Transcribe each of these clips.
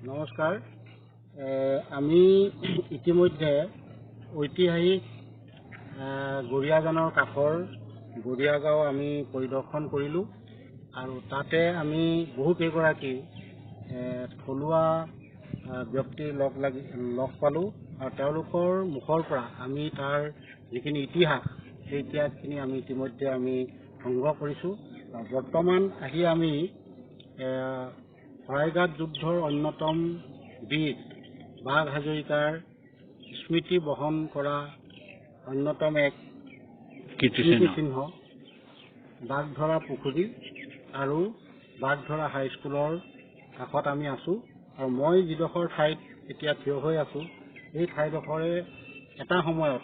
নমস্কাৰ আমি ইতিমধ্যে ঐতিহাসিক গৰিয়াজানৰ কাষৰ গৰিয়াগাঁও আমি পৰিদৰ্শন কৰিলোঁ আৰু তাতে আমি বহু কেইগৰাকী থলুৱা ব্যক্তি লগ পালোঁ আৰু তেওঁলোকৰ মুখৰ পৰা আমি তাৰ যিখিনি ইতিহাস সেই ইতিহাসখিনি আমি ইতিমধ্যে আমি সংগ্ৰহ কৰিছোঁ। বৰ্তমান আহি আমি শৰাইঘাট যুদ্ধৰ অন্যতম বীৰ বাঘ হাজৰিকাৰ স্মৃতি বহন কৰা অন্যতম এক কীৰ্তিচিহ্ন বাঘধৰা পুখুৰী আৰু বাঘধৰা হাইস্কুলৰ কাষত আমি আছোঁ আৰু মই যিডোখৰ ঠাইত এতিয়া থিয় হৈ আছোঁ এই ঠাইডোখৰে এটা সময়ত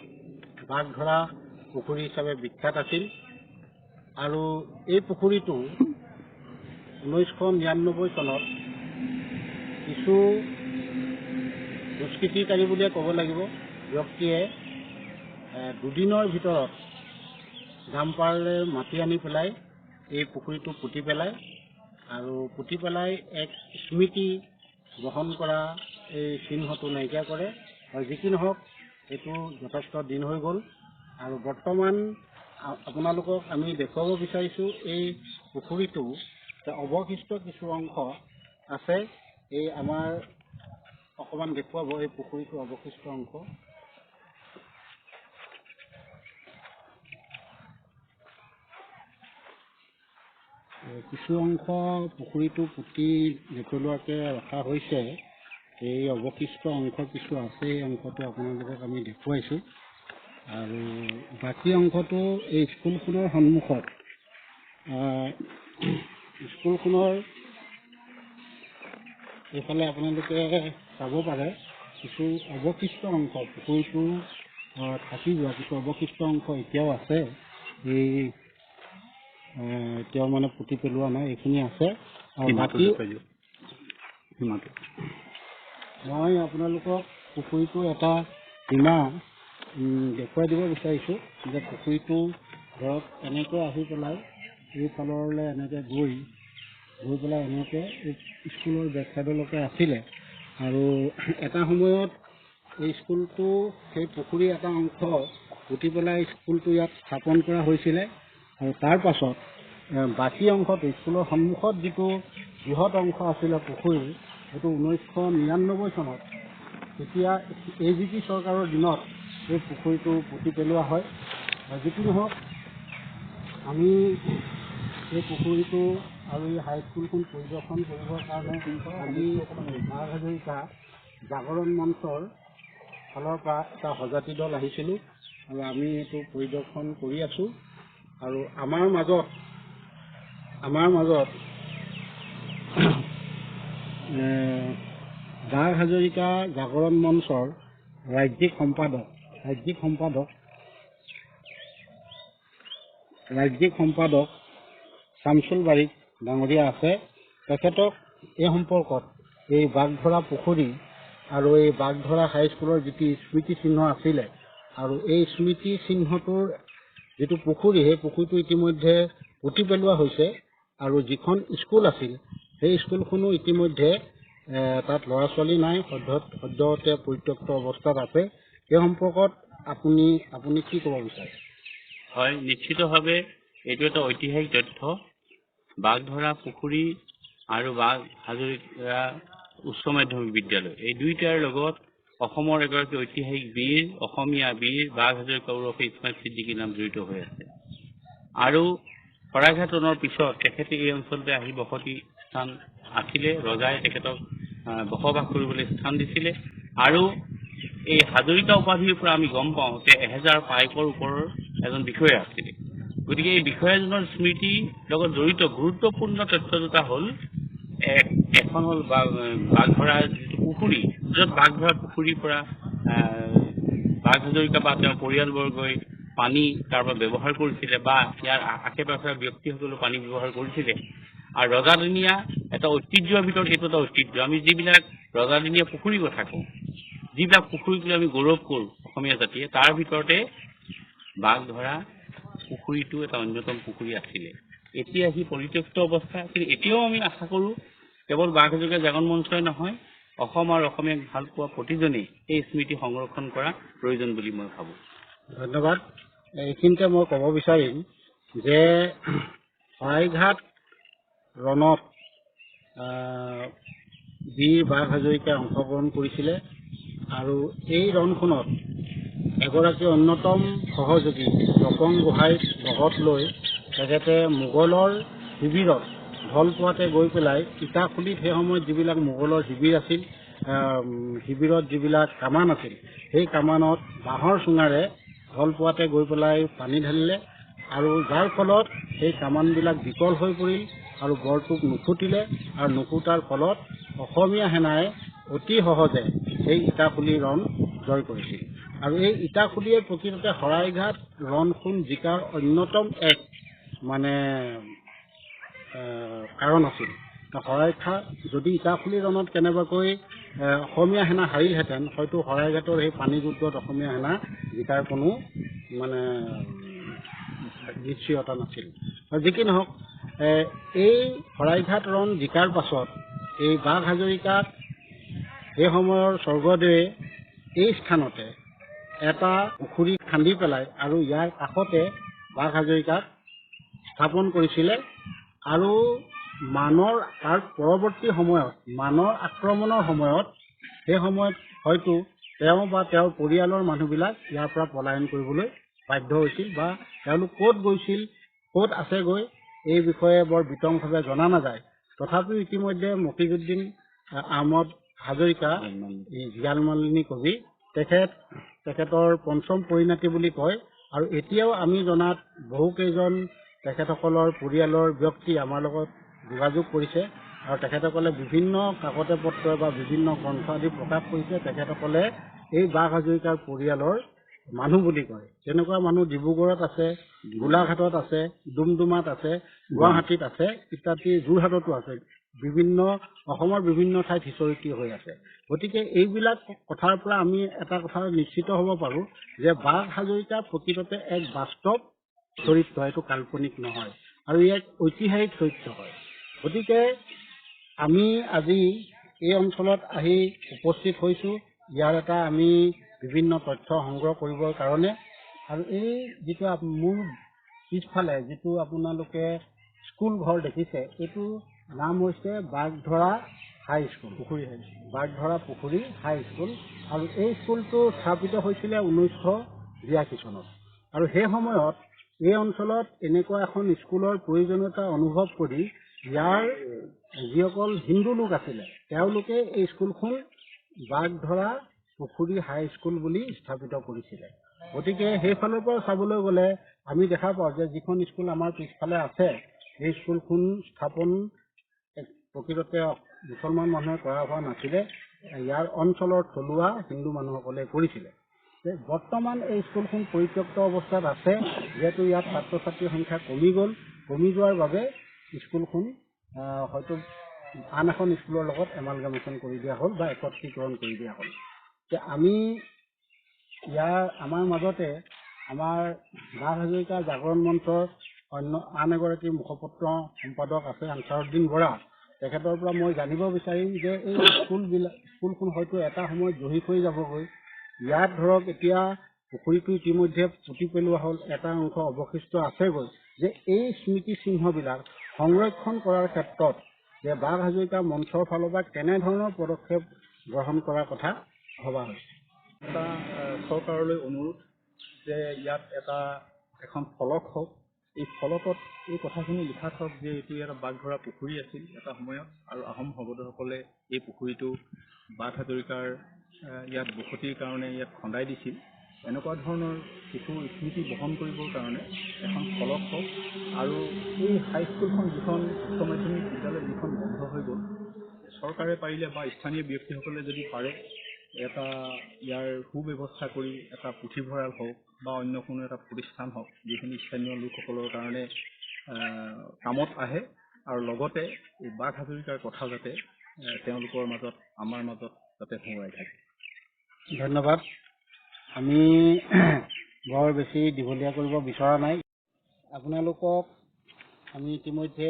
বাঘধৰা পুখুৰী হিচাপে বিখ্যাত আছিল আৰু এই পুখুৰীটো 1999 চনত কিছু দুষ্কৃতিকাৰী বুলিয়ে ক'ব লাগিব ব্যক্তিয়ে দুদিনৰ ভিতৰত ডাম্পাৰে মাটি আনি পেলাই এই পুখুৰীটো পুতি পেলাই আৰু পুতি পেলাই এক স্মৃতি বহন কৰা এই চিহ্নটো নাইকিয়া কৰে আৰু যি কি নহওক এইটো যথেষ্ট দিন হৈ গ'ল আৰু বৰ্তমান আপোনালোকক আমি দেখুৱাব বিচাৰিছোঁ এই পুখুৰীটো অৱশিষ্ট কিছু অংশ আছে। এই আমাৰ অকণমান দেখুৱাব এই পুখুৰীটো অৱশিষ্ট অংশ। কিছু অংশ পুখুৰীটো পুতি নেপেলোৱাকৈ ৰখা হৈছে। এই অৱশিষ্ট অংশ কিছু আছে, এই অংশটো আপোনালোকক আমি দেখুৱাইছোঁ আৰু বাকী অংশটো এই স্কুলখনৰ সন্মুখত স্কুলখনৰ এইফালে আপোনালোকে চাব পাৰে কিছু অৱশিষ্ট অংশ পুখুৰীটো থাকি যোৱা কিছু অৱশিষ্ট অংশ এতিয়াও আছে। এই এতিয়াও মানে পুতি পেলোৱা নাই, এইখিনি আছে। আৰু বাকী মই আপোনালোকক পুখুৰীটো এটা সীমা দেখুৱাই দিব বিচাৰিছোঁ যে পুখুৰীটো ধৰক এনেকৈ আহি পেলাই এইফাললৈ এনেকৈ গৈ পেলাই এনেকৈ স্কুলৰ বেক চাইডলৈকে আছিলে আৰু এটা সময়ত এই স্কুলটো সেই পুখুৰীৰ এটা অংশ পুতি পেলাই স্কুলটো ইয়াত স্থাপন কৰা হৈছিলে আৰু তাৰ পাছত বাকী অংশটো স্কুলৰ সন্মুখত যিটো বৃহৎ অংশ আছিলে পুখুৰীৰ সেইটো 1999 চনত তেতিয়া AVP চৰকাৰৰ দিনত এই পুখুৰীটো পুতি পেলোৱা হয়। যিকি নহওক আমি এই পুখুৰীটো আৰু এই হাইস্কুলখন পৰিদৰ্শন কৰিবৰ কাৰণে আমি বাঘ হাজৰিকা জাগৰণ মঞ্চৰ ফালৰ পৰা এটা সজাতি দল আহিছিলোঁ আৰু আমি এইটো পৰিদৰ্শন কৰি আছোঁ আৰু আমাৰ মাজত বাঘ হাজৰিকা জাগৰণ মঞ্চৰ ৰাজ্যিক সম্পাদক শামছুল বাৰিক ডাঙৰীয়া আছে। তেখেতক এই সম্পৰ্কত এই বাঘধৰা পুখুৰী আৰু এই বাঘধৰা হাইস্কুলৰ যিটো স্মৃতি চিহ্ন আছিলে আৰু এই স্মৃতি চিহ্নটোৰ যিটো পুখুৰী সেই পুখুৰীটো ইতিমধ্যে পুতি পেলোৱা হৈছে আৰু যিখন স্কুল আছিল সেই স্কুলখনো ইতিমধ্যে তাত ল'ৰা ছোৱালী নাই, সদ্যহতে পৰিত্যক্ত অৱস্থাত আছে। এই সম্পৰ্কত আপুনি কি ক'ব বিচাৰে? হয়, নিশ্চিতভাৱে এইটো এটা ঐতিহাসিক তথ্য। বাঘধৰা পুখুৰী আৰু বাঘ হাজৰিকা উচ্চ মাধ্যমিক বিদ্যালয় এই দুইটাৰ লগত অসমৰ এগৰাকী ঐতিহাসিক বীৰ, অসমীয়া বীৰ বাঘ হাজৰিকা ওৰফে ইছমাইল ছিদ্দিকীৰ নাম জড়িত হৈ আছে আৰু শৰাইঘাটনৰ পিছত তেখেতে এই অঞ্চলতে আহি বসতি স্থান আছিলে। ৰজাই তেখেতক বসবাস কৰিবলৈ স্থান দিছিলে আৰু এই হাজৰিকা উপাধিৰ পৰা আমি গম পাওঁ যে 1000 পাইকৰ ওপৰৰ এজন বিষয়া আছিলে। গতিকে এই বিষয়াজনৰ স্মৃতিৰ লগত জড়িত গুৰুত্বপূৰ্ণ তথ্য দুটা হ'ল এখন হ'ল বাঘধৰা যিটো পুখুৰী, য'ত বাঘধৰা পুখুৰীৰ পৰা বাঘ হাজৰিকা বা তেওঁৰ পৰিয়ালবৰ্গই পানী তাৰ পৰা ব্যৱহাৰ কৰিছিলে বা ইয়াৰ আশে পাশে ব্যক্তিসকলেও পানী ব্যৱহাৰ কৰিছিলে। আৰু ৰজাদিনীয়া এটা ঐতিহ্যৰ ভিতৰত এইটো এটা ঐতিহ্য। আমি যিবিলাক ৰজাদিনীয়া পুখুৰীৰ কথা কওঁ, যিবিলাক পুখুৰীক লৈ আমি গৌৰৱ কৰোঁ অসমীয়া জাতিয়ে, তাৰ ভিতৰতে বাঘধৰা পুখুৰীটো এটা অন্যতম পুখুৰী আছিলে। এতিয়া সি পৰিত্যক্ত অৱস্থা। কিন্তু এতিয়াও আমি আশা কৰোঁ কেৱল বাঘ হাজৰিকা জাগৰণ মঞ্চই নহয়, অসম আৰু অসমীয়াক ভাল পোৱা প্ৰতিজনেই এই স্মৃতি সংৰক্ষণ কৰা প্ৰয়োজন বুলি মই ভাবোঁ। ধন্যবাদ। এইখিনিতে মই ক'ব বিচাৰিম যে শৰাইঘাট ৰণত বীৰ বাঘ হাজৰিকাই অংশগ্ৰহণ কৰিছিলে আৰু এই ৰণখনত এগৰাকী অন্যতম সহযোগী তপন গোহাঁইক লগত লৈ তেখেতে মোগলৰ শিবিৰত ঢল পোৱাতে গৈ পেলাই ইটাখুলিত সেই সময়ত যিবিলাক মোগলৰ শিবিৰ আছিল, শিবিৰত যিবিলাক কামান আছিল, সেই কামানত বাঁহৰ চুঙাৰে ঢল পোৱাতে গৈ পেলাই পানী ঢালিলে আৰু যাৰ ফলত সেই কামানবিলাক বিকল হৈ পৰিল আৰু বৰটোপ নুফুটিলে আৰু নুফুটাৰ ফলত অসমীয়া সেনাই অতি সহজে সেই ইটাখুলি ৰণ জয় কৰিছিল। আৰু এই ইটাখুলিয়ে প্ৰকৃততে শৰাইঘাট ৰণখন জিকাৰ অন্যতম এক কাৰণ আছিল। শৰাইঘাট যদি ইটাখুলি ৰণত কেনেবাকৈ অসমীয়া সেনা হাৰিলহেঁতেন, হয়তো শৰাইঘাটৰ সেই পানী যুদ্ধত অসমীয়া সেনা জিকাৰ কোনো নিশ্চয়তা নাছিল। যি কি নহওক, এই শৰাইঘাট ৰণ জিকাৰ পাছত এই বাঘ হাজৰিকাক সেই সময়ৰ স্বৰ্গদেৱে এই স্থানতে এটা পুখুৰী খান্দি পেলাই আৰু ইয়াৰ কাষতে বাঘ হাজৰিকাক স্থাপন কৰিছিলে। আৰু তাৰ পৰৱৰ্তী সময়ত মানৰ আক্ৰমণৰ সময়ত সেই সময়ত হয়তো তেওঁ বা তেওঁৰ পৰিয়ালৰ মানুহবিলাক ইয়াৰ পৰা পলায়ন কৰিবলৈ বাধ্য হৈছিল বা তেওঁলোক ক'ত গৈছিল, ক'ত আছেগৈ, এই বিষয়ে বৰ বিতংভাৱে জনা নাযায়। তথাপিও ইতিমধ্যে মফিজুদ্দিন আহমদ হাজৰিকা, জিয়ালমালিনী কবি, তেখেতৰ পঞ্চম পৰিণতি বুলি কয়। আৰু এতিয়াও আমি জনাত বহুকেইজন তেখেতসকলৰ পৰিয়ালৰ ব্যক্তি আমাৰ লগত যোগাযোগ কৰিছে আৰু তেখেতসকলে বিভিন্ন কাকতে পত্ৰ বা বিভিন্ন গ্ৰন্থ আদি প্ৰকাশ কৰিছে। তেখেতসকলে এই বাঘ হাজৰিকাৰ পৰিয়ালৰ মানুহ বুলি কয়। তেনেকুৱা মানুহ ডিব্ৰুগড়ত আছে, গোলাঘাটত আছে, ডুমডুমাত আছে, গুৱাহাটীত আছে, ইত্যাদি যোৰহাটতো আছে, অসমৰ বিভিন্ন ঠাইত সিঁচৰতি হৈ আছে। গতিকে এইবিলাক কথাৰ পৰা আমি এটা কথা নিশ্চিত হ'ব পাৰোঁ যে বাঘ হাজৰিকা প্ৰকৃততে এক বাস্তৱ চৰিত্ৰ, এইটো কাল্পনিক নহয় আৰু ই এক ঐতিহাসিক চৰিত্ৰ হয়। গতিকে আমি আজি এই অঞ্চলত আহি উপস্থিত হৈছোঁ ইয়াৰ এটা আমি বিভিন্ন তথ্য সংগ্ৰহ কৰিবৰ কাৰণে। আৰু এই যিটো মোৰ পিছফালে যিটো আপোনালোকে স্কুল ঘৰ দেখিছে, এইটো নাম হৈছে বাঘধৰা হাই স্কুল, বাঘধৰা পুখুৰী হাই স্কুল। আৰু এই স্কুলটো স্থাপিত হৈছিলে 1982 চনত। আৰু সেই সময়ত এই অঞ্চলত এনেকুৱা এখন স্কুলৰ প্ৰয়োজনীয়তা অনুভৱ কৰি ইয়াৰ যিসকল হিন্দু লোক আছিলে তেওঁলোকে এই স্কুলখন বাঘধৰা পুখুৰী হাই স্কুল বুলি স্থাপিত কৰিছিলে। গতিকে সেইফালৰ পৰা চাবলৈ গ'লে আমি দেখা পাওঁ যে যিখন স্কুল আমাৰ পিছফালে আছে, এই স্কুলখন স্থাপন প্ৰকৃততে মুছলমান মানুহে কৰা হোৱা নাছিলে, ইয়াৰ অঞ্চলৰ থলুৱা হিন্দু মানুহসকলে কৰিছিলে। বৰ্তমান এই স্কুলখন পৰিত্যক্ত অৱস্থাত আছে, যিহেতু ইয়াত ছাত্ৰ ছাত্ৰীৰ সংখ্যা কমি যোৱাৰ বাবে স্কুলখন হয়তো আন এখন স্কুলৰ লগত এমালগামেশ্যন কৰি দিয়া হ'ল বা একত্ৰীকৰণ কৰি দিয়া হ'ল। আমি আমাৰ মাজতে আমাৰ বাঘ হাজৰিকা জাগৰণ মঞ্চৰ আন এগৰাকী মুখপত্ৰ সম্পাদক আছে আনচাৰুদ্দিন বৰা। তেখেতৰ পৰা মই জানিব বিচাৰিম যে এই স্কুলখন হয়তো এটা সময়ত জহি হৈ যাবগৈ। ইয়াত ধৰক এতিয়া পুখুৰীটো ইতিমধ্যে পুতি পেলোৱা হ'ল, এটা অংশ অৱশিষ্ট আছেগৈ, যে এই স্মৃতি চিহ্নবিলাক সংৰক্ষণ কৰাৰ ক্ষেত্ৰত যে বাঘ হাজৰিকা মঞ্চৰ ফালৰ পৰা কেনেধৰণৰ পদক্ষেপ গ্ৰহণ কৰাৰ কথা ভবা হৈছে। এটা চৰকাৰলৈ অনুৰোধ যে ইয়াত এখন ফলক হওক, এই ফলকত এই কথাখিনি লিখা থাকক যে এইটো এটা বাঘধৰা পুখুৰী আছিল এটা সময়ত, আৰু আহোম স্বৰ্গদেউসকলে এই পুখুৰীটো বাঘ হাজৰিকাৰ ইয়াত বসতিৰ কাৰণে ইয়াত খন্দাই দিছিল। এনেকুৱা ধৰণৰ কিছু স্মৃতি বহন কৰিবৰ কাৰণে এখন ফলক হওক। আৰু এই হাইস্কুলখন যিখন উচ্চ মাধ্যমিক বিদ্যালয় যিখন বন্ধ হৈ গ'ল, চৰকাৰে পাৰিলে বা স্থানীয় ব্যক্তিসকলে যদি পাৰে ইয়াৰ সুব্যৱস্থা কৰি এটা পুথিভঁৰাল হওক বা অন্য কোনো এটা প্ৰতিষ্ঠান হওক, যিখিনি স্থানীয় লোকসকলৰ কাৰণে কামত আহে আৰু লগতে এই বাঘ হাজৰিকাৰ কথা যাতে তেওঁলোকৰ মাজত আমাৰ মাজত যাতে সোঁৱৰাই থাকে। ধন্যবাদ। আমি বৰ বেছি দীঘলীয়া কৰিব বিচৰা নাই। আপোনালোকক আমি ইতিমধ্যে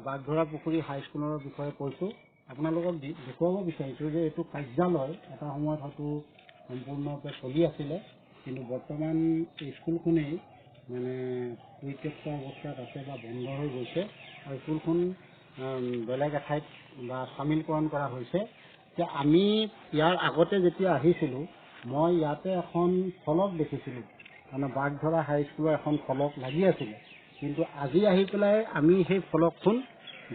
বাগধৰা পুখুৰী হাইস্কুলৰ বিষয়ে কৈছোঁ। আপোনালোকক দেখুৱাব বিচাৰিছোঁ যে এইটো কাৰ্যালয় এটা সময়ত হয়তো সম্পূৰ্ণৰূপে চলি আছিলে, কিন্তু বৰ্তমান স্কুলখনেই মানে পৰিত্যক্ত অৱস্থাত আছে বা বন্ধ হৈ গৈছে আৰু স্কুলখন বেলেগ এঠাইত বা চামিলকৰণ কৰা হৈছে। যে আমি ইয়াৰ আগতে যেতিয়া আহিছিলোঁ, মই ইয়াতে এখন ফলক দেখিছিলোঁ, মানে বাগধৰা হাইস্কুলৰ এখন ফলক লাগি আছিলে, কিন্তু আজি আহি পেলাই আমি সেই ফলকখন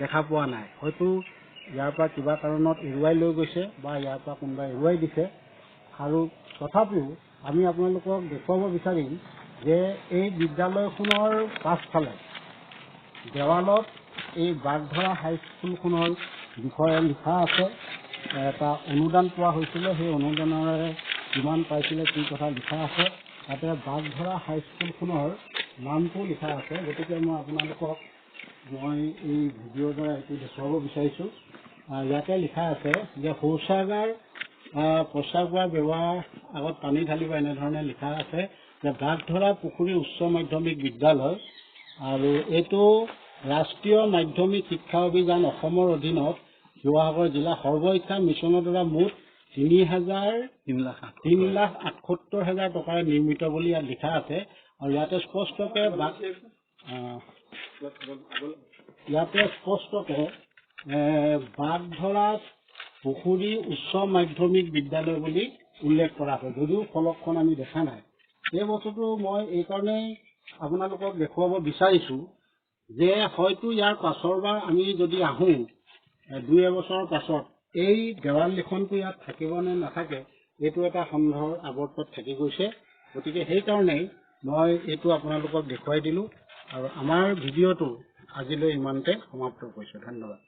দেখা পোৱা নাই। হয়তো ইয়াৰ পৰা কিবা কাৰণত এৰুৱাই লৈ গৈছে বা ইয়াৰ পৰা কোনোবাই এৰুৱাই দিছে। আৰু তথাপিও আমি আপোনালোকক দেখুৱাব বিচাৰিম যে এই বিদ্যালয়খনৰ পাছফালে দেৱালত এই বাগধৰা হাইস্কুলখনৰ বিষয়ে লিখা আছে। এটা অনুদান পোৱা হৈছিলে, সেই অনুদানৰে কিমান পাইছিলে কি কথা লিখা আছে। তাতে বাগধৰা হাইস্কুলখনৰ নামটো লিখা আছে। গতিকে মই আপোনালোকক এই ভিডিঅ'ৰ দ্বাৰা এইটো দেখুৱাব বিচাৰিছোঁ। ইয়াতে লিখা আছে যে শৌচাগাৰ প্ৰস্ৰাৱগাৰ ব্যৱহাৰ আগত পানী ঢালিব, এনেধৰণে লিখা আছে যে বাগধৰা পুখুৰী উচ্চ মাধ্যমিক বিদ্যালয়। আৰু এইটো ৰাষ্ট্ৰীয় মাধ্যমিক শিক্ষা অভিযান অসমৰ অধীনত শিৱসাগৰ জিলা সৰ্বশিক্ষা মিছনৰ দ্বাৰা মুঠ 3,78,000 টকাৰে নিৰ্মিত বুলি ইয়াত লিখা আছে। আৰু ইয়াতে স্পষ্টকে বাগধৰা পুখুৰী উচ্চ মাধ্যমিক বিদ্যালয় বুলি উল্লেখ কৰা হয়, যদিও ফলকখন আমি দেখা নাই। এই বস্তুটো মই এইকাৰণেই আপোনালোকক দেখুৱাব বিচাৰিছোঁ যে হয়তো ইয়াৰ পাছৰবাৰ আমি যদি আহোঁ 2 এবছৰৰ পাছত, এই দেৱাল লিখনটো ইয়াত থাকিব নে নাথাকে, এইটো এটা সন্দেহৰ আৱৰ্তত থাকি গৈছে। গতিকে সেইকাৰণেই মই এইটো আপোনালোকক দেখুৱাই দিলোঁ আৰু আমাৰ ভিডিঅ'টো আজিলৈ ইমানতে সমাপ্ত কৰিছোঁ। ধন্যবাদ।